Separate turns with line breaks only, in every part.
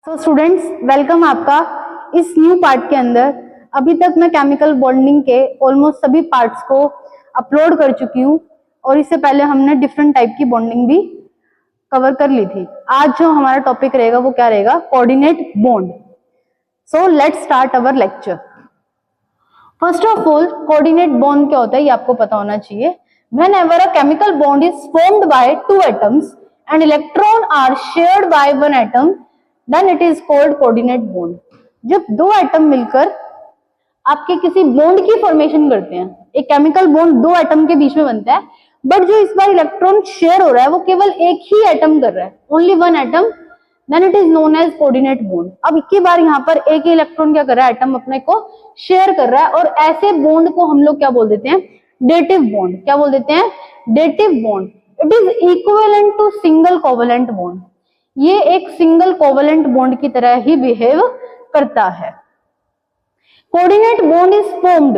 तो students welcome आपका इस न्यू पार्ट के अंदर। अभी तक मैं केमिकल बॉन्डिंग के ऑलमोस्ट सभी पार्ट्स को अपलोड कर चुकी हूँ और इससे पहले हमने डिफरेंट टाइप की बॉन्डिंग भी कवर कर ली थी। आज जो हमारा टॉपिक रहेगा वो क्या रहेगा? Coordinate bond. So let's start our lecture. First of all coordinate bond क्या होता है ये आपको पता होना चाहिए। Whenever a chemical bond is formed by two atoms and electron are shared by one atom, then it is called coordinate bond. जब दो एटम मिलकर आपके किसी बॉन्ड की फॉर्मेशन करते हैं, एक केमिकल बॉन्ड दो एटम के बीच में बनता है, बट जो इस बार इलेक्ट्रॉन शेयर हो रहा है वो केवल एक ही एटम कर रहा है, only one atom, then it is known as coordinate bond. अब इक्की बार यहाँ पर एक ही इलेक्ट्रॉन क्या कर रहा है? एटम अपने को शेयर कर रहा है और ऐसे बॉन्ड को हम लोग क्या बोल देते हैं? Dative bond. क्या बोल देते हैं? Dative bond. It is equivalent to single covalent bond. ये एक सिंगल कोवेलेंट बॉन्ड की तरह ही बिहेव करता है। Coordinate bond is formed.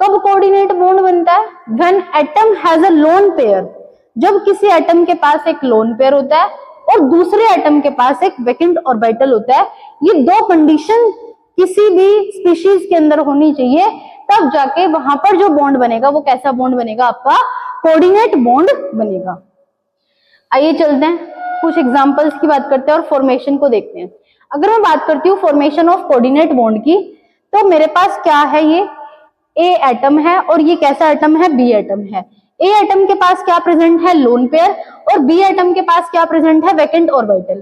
कब कोऑर्डिनेट बॉन्ड बनता है? When atom has a lone pair. जब किसी एटम के पास एक लोन पेयर होता है और दूसरे एटम के पास एक वैकेंट ऑर्बिटल होता है। ये दो कंडीशन किसी भी स्पीशीज के अंदर होनी चाहिए, तब जाके वहां पर जो बॉन्ड बनेगा वो कैसा बॉन्ड बनेगा? आपका कोऑर्डिनेट बॉन्ड बनेगा। आइए चलते हैं, कुछ एग्जांपल्स की बात करते हैं और फॉर्मेशन को देखते हैं। अगर मैं बात करती हूँ फॉर्मेशन ऑफ कोऑर्डिनेट बॉन्ड की, तो मेरे पास क्या है? ये ए एटम है और ये कैसा एटम है? बी एटम है। ए एटम के पास क्या प्रेजेंट है? Lone pair. और बी एटम के पास क्या प्रेजेंट है? Vacant orbital.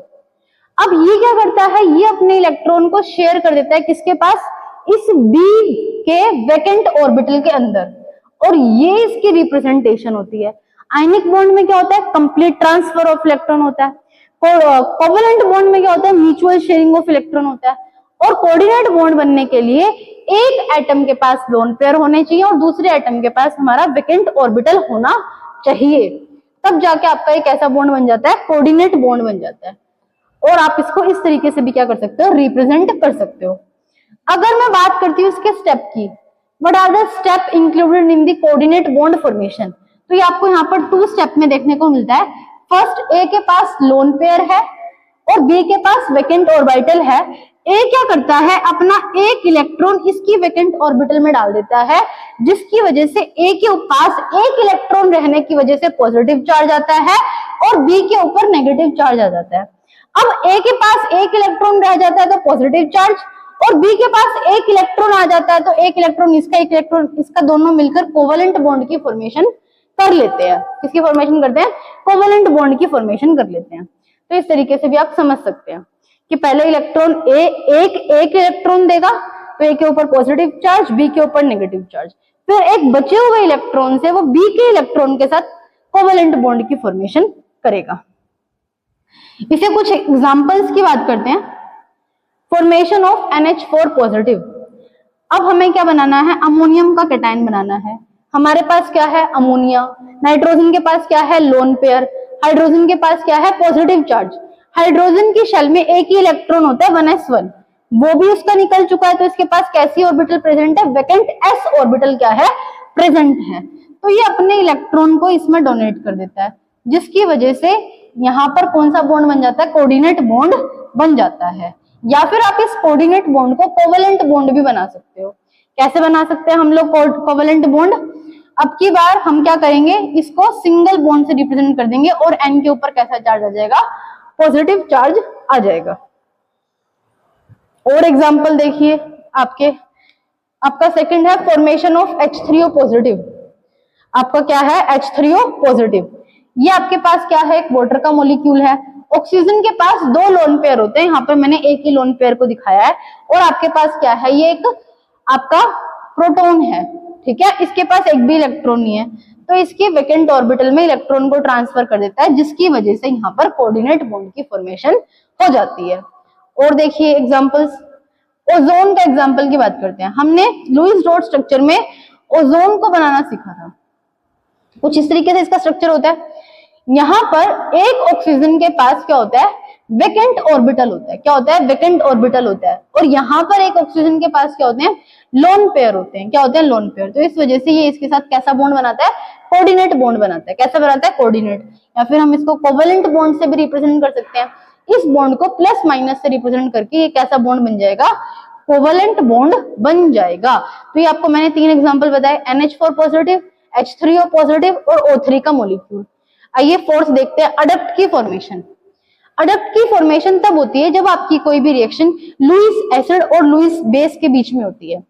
अब ये क्या करता है? ये अपने इलेक्ट्रॉन को शेयर कर देता है किसके पास? इस बी के वैकेंट ऑर्बिटल के अंदर, और ये इसकी रिप्रेजेंटेशन होती है। आयनिक बॉन्ड में क्या होता है? कंप्लीट ट्रांसफर ऑफ इलेक्ट्रॉन होता है। कोवेलेंट बॉन्ड में क्या होता है? म्यूचुअल शेयरिंग ऑफ इलेक्ट्रॉन होता है। और कोऑर्डिनेट बॉन्ड बनने के लिए एक एटम के पास लोन पेयर होने चाहिए और दूसरे एटम के पास हमारा वैकेंट ऑर्बिटल होना चाहिए, तब जाके आपका एक ऐसा बॉन्ड बन जाता है, कोऑर्डिनेट बॉन्ड बन जाता है। और आप इसको इस तरीके से भी क्या कर सकते हो? रिप्रेजेंट कर सकते हो। अगर मैं बात करती हूँ इसके स्टेप की, what are the step included in the coordinate bond formation, तो ये आपको यहाँ पर 2 स्टेप में देखने को मिलता है। फर्स्ट, ए के पास लोन पेयर है और बी के पास वैकेंट ऑर्बिटल है। ए क्या करता है? अपना एक इलेक्ट्रॉन इसकी वैकेंट ऑर्बिटल में डाल देता है, जिसकी वजह से ए के पास एक इलेक्ट्रॉन रहने की वजह से पॉजिटिव चार्ज आता है और बी के ऊपर नेगेटिव चार्ज आ जाता है। अब ए के पास एक इलेक्ट्रॉन रह जाता है तो पॉजिटिव चार्ज, और बी के पास एक इलेक्ट्रॉन आ जाता है तो एक इलेक्ट्रॉन इसका, दोनों मिलकर कोवेलेंट बॉन्ड की फॉर्मेशन कर लेते हैं। किसकी फॉर्मेशन करते हैं? कोवेलेंट बॉन्ड की फॉर्मेशन कर लेते हैं। तो इस तरीके से भी आप समझ सकते हैं कि पहले इलेक्ट्रॉन एक इलेक्ट्रॉन देगा तो ए के ऊपर पॉजिटिव चार्ज, बी के ऊपर नेगेटिव चार्ज, फिर एक बचे हुए इलेक्ट्रॉन से वो बी के इलेक्ट्रॉन के साथ कोवेलेंट बॉन्ड की फॉर्मेशन करेगा। इसे कुछ एग्जांपल्स की बात करते हैं। Formation of NH4 positive. अब हमें क्या बनाना है? अमोनियम का कैटायन बनाना है। हमारे पास क्या है? अमोनिया। नाइट्रोजन के पास क्या है? Lone pair. हाइड्रोजन के पास क्या है? Positive charge. हाइड्रोजन की शेल में एक ही इलेक्ट्रॉन होता है 1s1, वो भी उसका निकल चुका है, तो इसके पास कैसी ऑर्बिटल प्रेजेंट है? वैकेंट s ऑर्बिटल क्या है? प्रेजेंट है। तो ये अपने इलेक्ट्रॉन को इसमें डोनेट कर देता है, जिसकी वजह से यहाँ पर कौन सा बॉन्ड बन जाता है? कोऑर्डिनेट बॉन्ड बन जाता है। या फिर आप इस कोऑर्डिनेट बॉन्ड को कोवेलेंट बॉन्ड भी बना सकते हो। कैसे बना सकते हैं हम लोग कोवेलेंट बॉन्ड? अब की बार हम क्या करेंगे? इसको सिंगल बॉन्ड से रिप्रेजेंट कर देंगे और N के ऊपर कैसा चार्ज आ जाएगा? पॉजिटिव चार्ज आ जाएगा। और एग्जांपल देखिए आपका सेकंड है फॉर्मेशन ऑफ H3O पॉजिटिव। आपका क्या है? H3O positive. ये आपके पास क्या है? एक वाटर का मॉलिक्यूल है। ऑक्सीजन के पास 2 लोन पेयर होते हैं, यहाँ पर मैंने एक ही लोन पेयर को दिखाया है। और आपके पास क्या है? ये एक आपका प्रोटॉन है, ठीक है। इसके पास एक भी इलेक्ट्रॉन नहीं है, तो इसके वैकेंट ऑर्बिटल में इलेक्ट्रॉन को ट्रांसफर कर देता है, जिसकी वजह से यहाँ पर कोऑर्डिनेट बॉन्ड की फॉर्मेशन हो जाती है। और देखिए एग्जांपल्स, ओजोन का एग्जांपल की बात करते हैं। हमने लुईस डॉट स्ट्रक्चर में ओजोन को बनाना सीखा था। कुछ इस तरीके से इसका स्ट्रक्चर होता है। यहाँ पर एक ऑक्सीजन के पास क्या होता है? वैकेंट ऑर्बिटल होता है। क्या होता है? वैकेंट ऑर्बिटल होता है। और यहाँ पर एक ऑक्सीजन के पास क्या होते हैं? लोन पेयर होते हैं। क्या होते हैं? Lone pair. तो इस वजह से ये इसके साथ कैसा बॉन्ड बनाता है? कोऑर्डिनेट बॉन्ड बनाता है। कैसा बनाता है? कोऑर्डिनेट। या फिर हम इसको कोवेलेंट बॉन्ड से भी रिप्रेजेंट कर सकते हैं इस बॉन्ड को प्लस माइनस से रिप्रेजेंट करके ये कैसा बॉन्ड बन जाएगा, कोवेलेंट बॉन्ड बन जाएगा। तो ये आपको मैंने 3 एग्जांपल बताए, NH4 पॉजिटिव, H3O पॉजिटिव और O3 का मॉलिक्यूल। आइए फोर्थ देखते हैं, अडक्ट की फॉर्मेशन। अडक्ट की फॉर्मेशन तब होती है जब आपकी कोई भी रिएक्शन लुईस एसिड और लुईस बेस के बीच में होती है।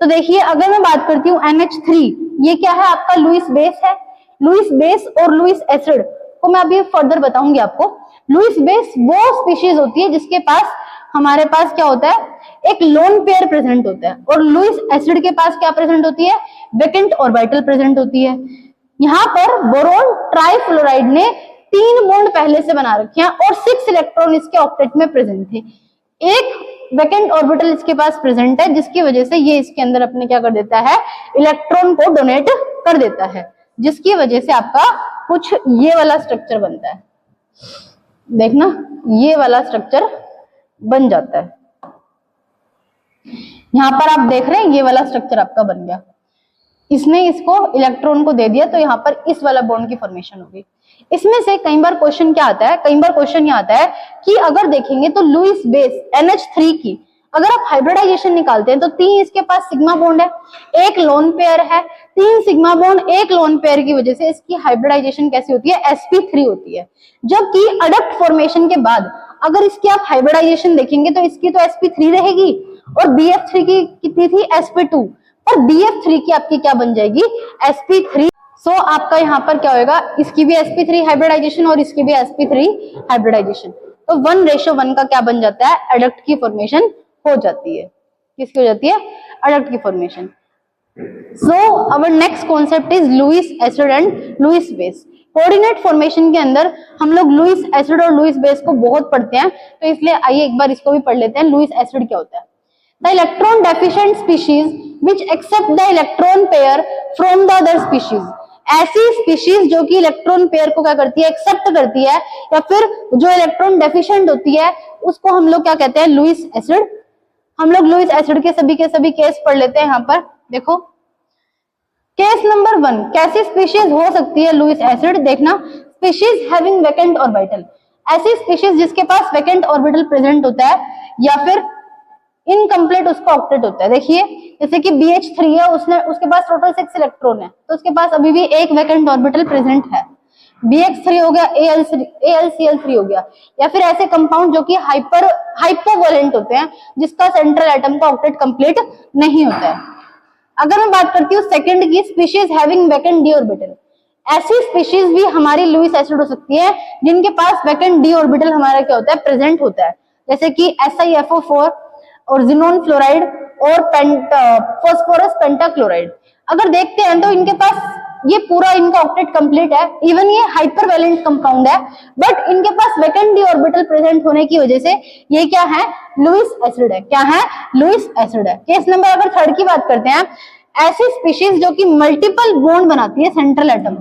तो देखिए अगर मैं बात करती हूँ NH3, ये क्या है आपका लुईस बेस है। लुईस बेस और लुईस एसिड को मैं अभी फर्दर बताऊंगी आपको। लुईस बेस वो स्पीशीज होती है जिसके पास हमारे पास क्या होता है, एक लोन पेयर प्रेजेंट होता है, और लुईस एसिड के पास क्या प्रेजेंट होती है, वेकेंट ऑर्बिटल प्रेजेंट होती है। यहाँ पर बोरोन ट्राइफ्लोराइड ने 3 बॉन्ड पहले से बना रखे हैं और 6 इलेक्ट्रॉन इसके ऑक्टेट में प्रेजेंट थे। एक वेकेंट ऑर्बिटल इसके पास प्रेजेंट है, जिसकी वजह से ये इसके अंदर अपने क्या कर देता है, इलेक्ट्रॉन को डोनेट कर देता है, जिसकी वजह से आपका कुछ ये वाला स्ट्रक्चर बनता है। देखना ये वाला स्ट्रक्चर बन जाता है। यहां पर आप देख रहे हैं ये वाला स्ट्रक्चर आपका बन गया। इसने इसको इलेक्ट्रॉन को दे दिया तो यहाँ पर इस वाला बॉन्ड की फॉर्मेशन होगी। इसमें से कई बार क्वेश्चन क्या आता है, कई बार क्वेश्चन ये आता है कि अगर देखेंगे तो लुईस बेस NH3 की अगर आप हाइब्रिडाइजेशन निकालते हैं तो 3 इसके पास सिग्मा बॉन्ड है, एक लोन पेयर है, 3 सिग्मा बॉन्ड एक लोन पेयर की वजह से इसकी हाइब्रिडाइजेशन कैसी होती है, sp3 होती है। जबकि अडक्ट फॉर्मेशन के बाद अगर इसकी आप हाइब्रिडाइजेशन देखेंगे तो इसकी तो sp3 रहेगी और bf3 की कितनी थी, sp2, और bf3 की आपकी क्या बन जाएगी, sp3। सो आपका यहाँ पर क्या होगा, इसकी भी sp3 हाइब्रिडाइजेशन और इसकी भी sp3 हाइब्रिडाइजेशन, तो 1:1 का क्या बन जाता है, अडक्ट की फॉर्मेशन हो जाती है। किसकी हो जाती है, अडक्ट की formation. So our next concept is Lewis acid and Lewis base. Coordinate formation के अंदर हम लोग लुईस एसिड और लुईस बेस को बहुत पढ़ते हैं, तो इसलिए आइए एक बार इसको भी पढ़ लेते हैं। लुईस एसिड क्या होता है, the electron deficient species which accept the electron pair from the other species। ऐसी स्पीशीज जो कि इलेक्ट्रॉन पेयर को क्या करती है, एक्सेप्ट करती है, या फिर जो इलेक्ट्रॉन डेफिशिएंट होती है उसको हम लोग क्या कहते हैं, लुईस एसिड। हम लोग लुईस एसिड के सभी केस पढ़ लेते हैं। यहाँ पर देखो केस नंबर 1, कैसी स्पीशीज हो सकती है लुईस एसिड, देखना स्पीशीज हैविंग वेकेंट ऑर्बिटल, ऐसी स्पीशीज जिसके पास वेकेंट ऑर्बिटल प्रेजेंट होता है या फिर इनकम्प्लीट उसका ऑक्टेट होता है। देखिए जैसे कि BH3 है, उसके पास टोटल 6 इलेक्ट्रॉन है, तो उसके पास अभी भी एक वेकेंट ऑर्बिटल प्रेजेंट है। BH3 हो गया, AlCl3 हो गया, या फिर ऐसे कंपाउंड जो कि हाइपोवैलेंट होते हैं जिसका सेंट्रल एटम का ऑक्टेट कंप्लीट नहीं होता है। अगर मैं बात करती हूँ सेकंड की, species having vacant D orbital, ऐसी स्पीशीज भी हमारी लुईस एसिड हो सकती है जिनके पास वेकेंट डी ऑर्बिटल हमारा क्या होता है, प्रेजेंट होता है, जैसे कि SiFO4 और जिनोन फ्लोराइड और फास्फोरस पेंटाक्लोराइड। अगर देखते हैं तो इनके पास ये पूरा इनका ऑक्टेट कंप्लीट है, इवन ये हाइपरवैलेंट कंपाउंड है, बट इनके पास वेकेंट डी ऑर्बिटल प्रेजेंट होने की वजह से ये क्या है, लुईस एसिड है। क्या है, लुईस एसिड है। केस नंबर अगर 3 की बात करते हैं, ऐसी स्पीशीज जो कि मल्टीपल बॉन्ड बनाती है सेंट्रल एटम,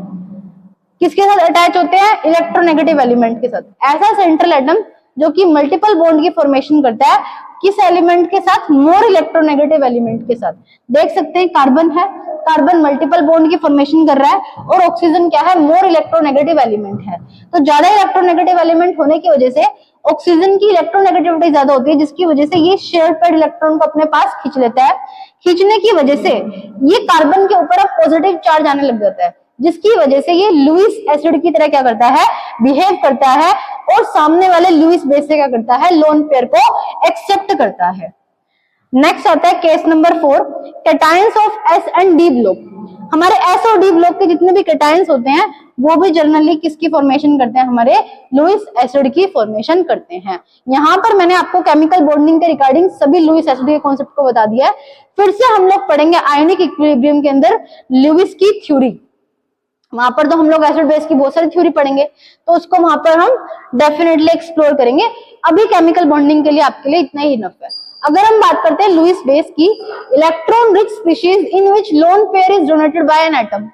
किसके साथ अटैच होते हैं, इलेक्ट्रोनेगेटिव एलिमेंट के साथ। ऐसा सेंट्रल एटम जो कि मल्टीपल बॉन्ड की फॉर्मेशन करता है, किस एलिमेंट के साथ, मोर इलेक्ट्रोनेगेटिव एलिमेंट के साथ। देख सकते हैं कार्बन है, कार्बन मल्टीपल बॉन्ड की फॉर्मेशन कर रहा है, और ऑक्सीजन क्या है, मोर इलेक्ट्रोनेगेटिव एलिमेंट है। तो ज्यादा इलेक्ट्रोनेगेटिव एलिमेंट होने की वजह से ऑक्सीजन की इलेक्ट्रोनेगेटिविटी ज्यादा होती है, जिसकी वजह से ये शेयर पेड इलेक्ट्रॉन को अपने पास खींच लेता है। खींचने की वजह से ये कार्बन के ऊपर अब पॉजिटिव चार्ज आने लग जाता है, जिसकी वजह से ये लुईस एसिड की तरह क्या करता है, बिहेव करता है, और सामने वाले लुईस बेस से क्या करता है, लोन पेयर को एक्सेप्ट करता है। नेक्स्ट आता है case number 4, cations of S and D block. हमारे S और D ब्लॉक के जितने भी कैटायंस होते हैं वो भी जनरली किसकी फॉर्मेशन करते हैं, हमारे लुईस एसिड की फॉर्मेशन करते हैं। यहाँ पर मैंने आपको केमिकल बॉन्डिंग के रिगार्डिंग सभी लुईस एसिड के कॉन्सेप्ट को बता दिया है। फिर से हम लोग पढ़ेंगे आयोनिक इक्विलिब्रियम के अंदर लुईस की थ्योरी। वहां पर तो हम लोग एसिड बेस की बहुत सारी थ्योरी पढ़ेंगे, तो उसको वहां पर हम डेफिनेटली एक्सप्लोर करेंगे। अभी केमिकल बॉन्डिंग के लिए आपके लिए इतना ही इनफ है। अगर हम बात करते हैं लुईस बेस की, electron rich species in which lone pair is donated by an atom.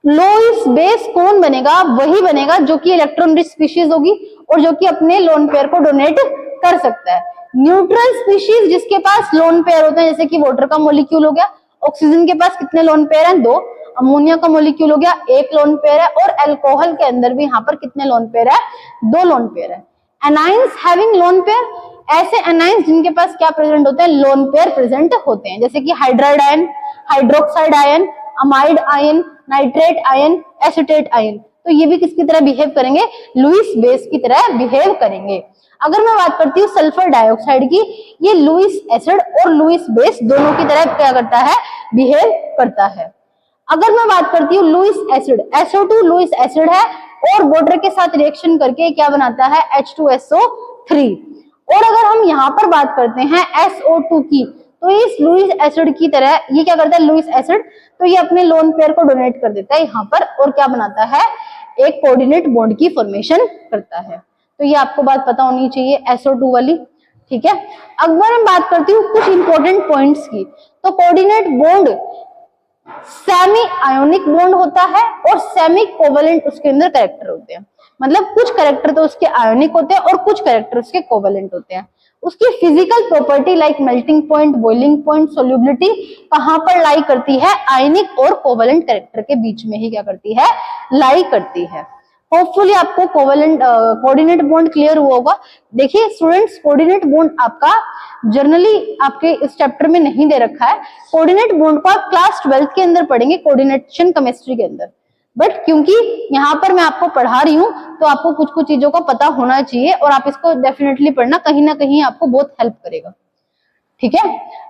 Lewis base कौन बनेगा, वही बनेगा जो कि इलेक्ट्रॉन रिच स्पीशीज होगी और जो कि अपने लोन पेयर को डोनेट कर सकता है। न्यूट्रल स्पीशीज जिसके पास लोन पेयर होते हैं, जैसे कि वाटर का मॉलिक्यूल हो गया, ऑक्सीजन के पास कितने लोन पेयर हैं, 2, अमोनिया का मॉलिक्यूल हो गया, 1 लोन पेयर है, और अल्कोहल के अंदर भी यहाँ पर कितने लोन पेयर है, 2 लोन पेयर है। एनाइंस हैविंग लोन पेयर, ऐसे एनाइंस जिनके पास क्या प्रेजेंट होते हैं, लोन पेयर प्रेजेंट होते हैं, जैसे कि hydride ion, hydroxide ion, amide ion, nitrate ion, acetate ion. तो ये भी किसकी तरह बिहेव करेंगे, लुईस बेस की तरह बिहेव करेंगे। अगर मैं बात करती हूँ सल्फर डाइऑक्साइड की, ये लुईस एसिड और लुईस बेस दोनों की तरह क्या करता है, बिहेव करता है। अगर मैं बात करती हूँ Lewis acid, SO2 Lewis acid है और वाटर के साथ रिएक्शन करके क्या बनाता है, H2SO3। और अगर हम यहाँ पर बात करते हैं SO2 की, तो इस लुईस एसिड की तरह ये क्या करता है, लुईस एसिड, तो ये अपने लोन पेयर को डोनेट कर देता है यहाँ पर और क्या बनाता है, एक कोऑर्डिनेट बॉन्ड की फॉर्मेशन करता है। तो ये आपको बात पता होनी चाहिए SO2 वाली, ठीक है। अगर मैं बात करती हूँ कुछ इंपॉर्टेंट पॉइंट्स की, तो coordinate bond semi ionic bond होता है और सेमी कोवेलेंट उसके अंदर कैरेक्टर होते हैं। मतलब कुछ कैरेक्टर तो उसके आयोनिक होते हैं और कुछ कैरेक्टर उसके कोवेलेंट होते हैं। उसकी physical property like melting point, boiling point, solubility कहां पर लाई करती है, आयनिक और कोवेलेंट कैरेक्टर के बीच में ही क्या करती है, लाई करती है। होपफुली आपको कोऑर्डिनेट बॉन्ड क्लियर हुआ होगा। देखिए स्टूडेंट्स, कोऑर्डिनेट बॉन्ड आपका जनरली आपके इस चैप्टर में नहीं दे रखा है। कोऑर्डिनेट बॉन्ड को आप क्लास 12 के अंदर पढ़ेंगे, कोऑर्डिनेशन केमिस्ट्री के अंदर। बट क्योंकि यहाँ पर मैं आपको पढ़ा रही हूँ तो आपको कुछ कुछ चीजों का पता होना चाहिए और आप इसको डेफिनेटली पढ़ना, कहीं ना कहीं आपको बहुत हेल्प करेगा, ठीक है।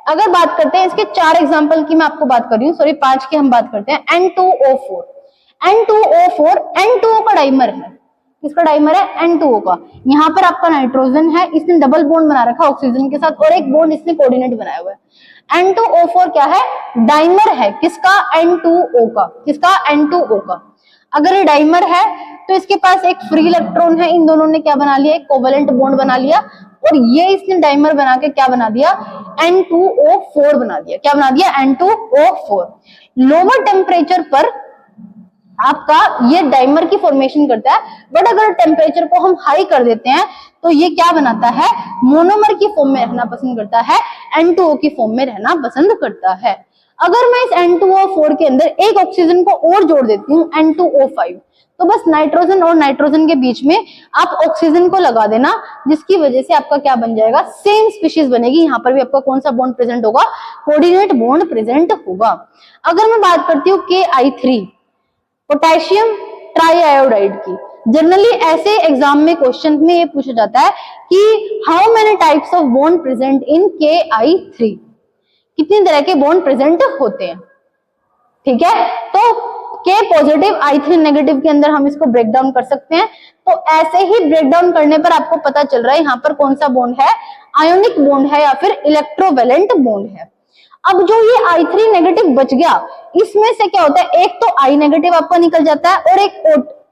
अगर बात करते हैं इसके 4 एग्जाम्पल की, मैं आपको बात कर रही हूँ, सॉरी 5 की हम बात करते हैं। N2O4, N2O4 N2O का डाइमर है। किसका डाइमर है, N2O का। यहाँ पर आपका नाइट्रोजन है, इसने डबल बॉन्ड बना रखा ऑक्सीजन के साथ और एक बॉन्ड इसने कोऑर्डिनेट बनाया हुआ है। N2O4 क्या है, डाइमर है, किसका, N2O का। किसका, N2O का। अगर ये डाइमर है तो इसके पास एक फ्री इलेक्ट्रॉन है, इन दोनों ने क्या बना लिया, एक कोवेलेंट बॉन्ड बना लिया और ये इसने डाइमर बना के क्या बना दिया, N2O4 बना दिया। क्या बना दिया, N2O4। लोअर टेम्परेचर पर आपका ये डाइमर की फॉर्मेशन करता है, बट अगर टेम्परेचर को हम हाई कर देते हैं तो ये क्या बनाता है, मोनोमर की फॉर्म में रहना पसंद करता है, N2O की फॉर्म में रहना पसंद करता है। अगर मैं इस N2O4 के अंदर एक ऑक्सीजन को और जोड़ देती हूँ, N2O5, तो बस नाइट्रोजन और नाइट्रोजन के बीच में आप ऑक्सीजन को लगा देना, जिसकी वजह से आपका क्या बन जाएगा, सेम स्पीशीज बनेगी। यहाँ पर भी आपका कौन सा बॉन्ड प्रेजेंट होगा, कोऑर्डिनेट बॉन्ड प्रेजेंट होगा। अगर मैं बात करती हूँ KI3, पोटेशियम ट्राईआयोडाइड की, जनरली ऐसे एग्जाम में क्वेश्चन में ये पूछा जाता है कि how many types of bond present in KI3, कितनी तरह के बॉन्ड प्रेजेंट होते हैं, ठीक है। तो K पॉजिटिव I3 नेगेटिव के अंदर हम इसको ब्रेक डाउन कर सकते हैं। तो ऐसे ही ब्रेक डाउन करने पर आपको पता चल रहा है यहाँ पर कौन सा बॉन्ड है, आयोनिक बॉन्ड है या फिर इलेक्ट्रोवेलेंट बॉन्ड है। अब जो ये I3 नेगेटिव बच गया, इसमें से क्या होता है, एक तो I नेगेटिव आपका निकल जाता है और एक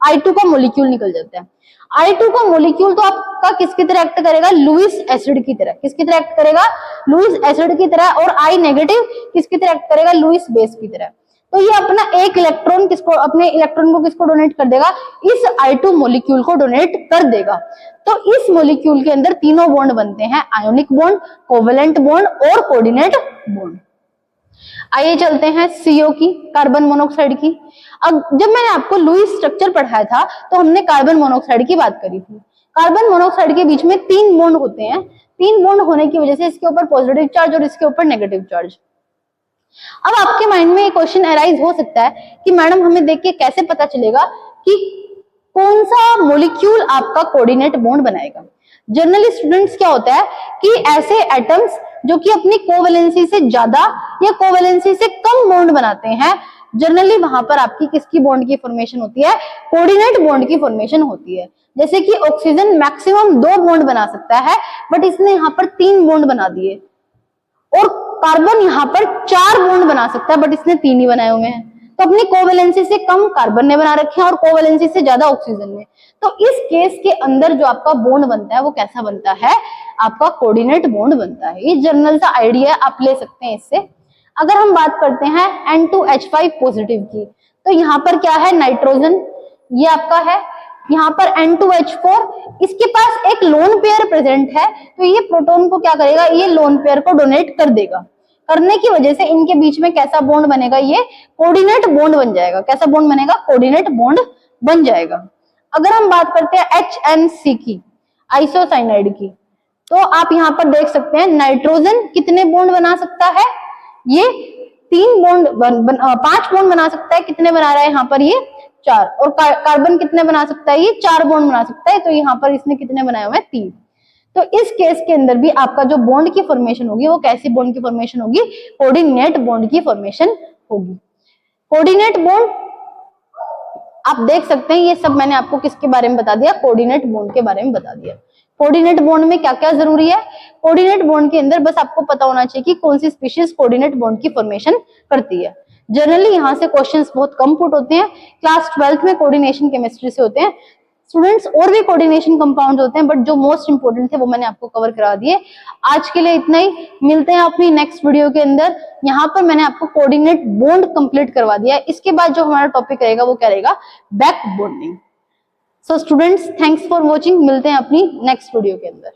I2 का मोलिक्यूल निकल जाता है। I2 का मोलिक्यूल तो आपका किसकी तरह एक्ट करेगा, लुईस एसिड की तरह। किसकी तरह एक्ट करेगा, लुईस एसिड की तरह। और I नेगेटिव किसकी तरह एक्ट करेगा, लुईस बेस की तरह। तो ये अपना एक इलेक्ट्रॉन किसको, अपने इलेक्ट्रॉन को किसको डोनेट कर देगा, इस I2 मोलिक्यूल को डोनेट कर देगा। तो इस मोलिक्यूल के अंदर तीनों बॉन्ड बनते हैं, आयोनिक बॉन्ड, कोवेलेंट बॉन्ड और कोऑर्डिनेट बॉन्ड। आइए चलते हैं CO की, कार्बन मोनोऑक्साइड की। अब जब मैंने आपको लुईस स्ट्रक्चर पढ़ाया था तो हमने कार्बन मोनोऑक्साइड की बात करी थी। कार्बन मोनोऑक्साइड के बीच में 3 बॉन्ड होते हैं। 3 बॉन्ड होने की वजह से इसके ऊपर पॉजिटिव चार्ज और इसके ऊपर नेगेटिव चार्ज। अब आपके माइंड में एक क्वेश्चन अराइज हो सकता है कि मैडम हमें देख के कैसे पता चलेगा कि कौन सा मॉलिक्यूल आपका कोऑर्डिनेट बॉन्ड बनाएगा। जनरली स्टूडेंट्स क्या होता है कि ऐसे एटम्स जो कि अपनी कोवेलेंसी से ज्यादा या कोवेलेंसी से कम बॉन्ड बनाते हैं, जनरली वहां पर आपकी किसकी बॉन्ड की फॉर्मेशन होती है, कोऑर्डिनेट बॉन्ड की फॉर्मेशन होती है। जैसे कि ऑक्सीजन मैक्सिमम 2 बॉन्ड बना सकता है, बट इसने यहाँ पर 3 बॉन्ड बना दिए। और कार्बन यहाँ पर 4 बॉन्ड बना सकता है, बट इसने 3 ही बनाए हुए हैं। तो अपनी कोवेलेंसी से कम कार्बन ने बना रखे हैं और कोवेलेंसी से ज्यादा ऑक्सीजन ने। तो इस केस के अंदर जो आपका बॉन्ड बनता है वो कैसा बनता है, आपका कोऑर्डिनेट बॉन्ड बनता है। ये जनरल सा आइडिया आप ले सकते हैं इससे। अगर हम बात करते हैं N2H5 पॉजिटिव की, तो यहाँ पर क्या है, नाइट्रोजन ये आपका है, यहाँ पर N2H4, इसके पास एक लोन पेयर प्रेजेंट है, तो ये प्रोटॉन को क्या करेगा, ये लोन पेयर को डोनेट कर देगा। करने की वजह से इनके बीच में कैसा बॉन्ड बनेगा, ये कोऑर्डिनेट बॉन्ड बन जाएगा। कैसा बॉन्ड बनेगा, कोऑर्डिनेट बॉन्ड बन जाएगा। अगर हम बात करते हैं HNC की, आइसोसाइनाइड की। तो आप यहाँ पर देख सकते हैं नाइट्रोजन कितने बॉन्ड बना सकता है, ये 5 बॉन्ड बना सकता है। कितने बना रहा है यहाँ पर, ये 4। और कार्बन कितने बना सकता है, ये 4 बॉन्ड बना सकता है। तो यहाँ पर इसने कितने बनाए हुए हैं, 3। तो इस केस के अंदर भी आपका जो बॉन्ड की फॉर्मेशन होगी वो कैसी बॉन्ड की फॉर्मेशन होगी, कोऑर्डिनेट बॉन्ड की फॉर्मेशन होगी। कोऑर्डिनेट बॉन्ड आप देख सकते हैं, ये सब मैंने आपको किसके बारे में बता दिया, कोऑर्डिनेट बॉन्ड के बारे में बता दिया। कोऑर्डिनेट बॉन्ड में क्या क्या जरूरी है, कोऑर्डिनेट बॉन्ड के अंदर बस आपको पता होना चाहिए कि कौन सी स्पीशीज कोऑर्डिनेट बॉन्ड की फॉर्मेशन करती है। जनरली यहाँ से क्वेश्चंस बहुत कम पुट होते हैं। क्लास 12th में कोऑर्डिनेशन केमिस्ट्री से होते हैं स्टूडेंट्स, और भी कोऑर्डिनेशन कंपाउंड होते हैं, बट जो मोस्ट इंपोर्टेंट थे वो मैंने आपको कवर करा दिए। आज के लिए इतना ही, मिलते हैं अपनी नेक्स्ट वीडियो के अंदर। यहाँ पर मैंने आपको कोऑर्डिनेट बॉन्ड कंप्लीट करवा दिया है। इसके बाद जो हमारा टॉपिक रहेगा वो क्या रहेगा, back bonding. So students, thanks for watching. मिलते हैं अपनी नेक्स्ट वीडियो के अंदर।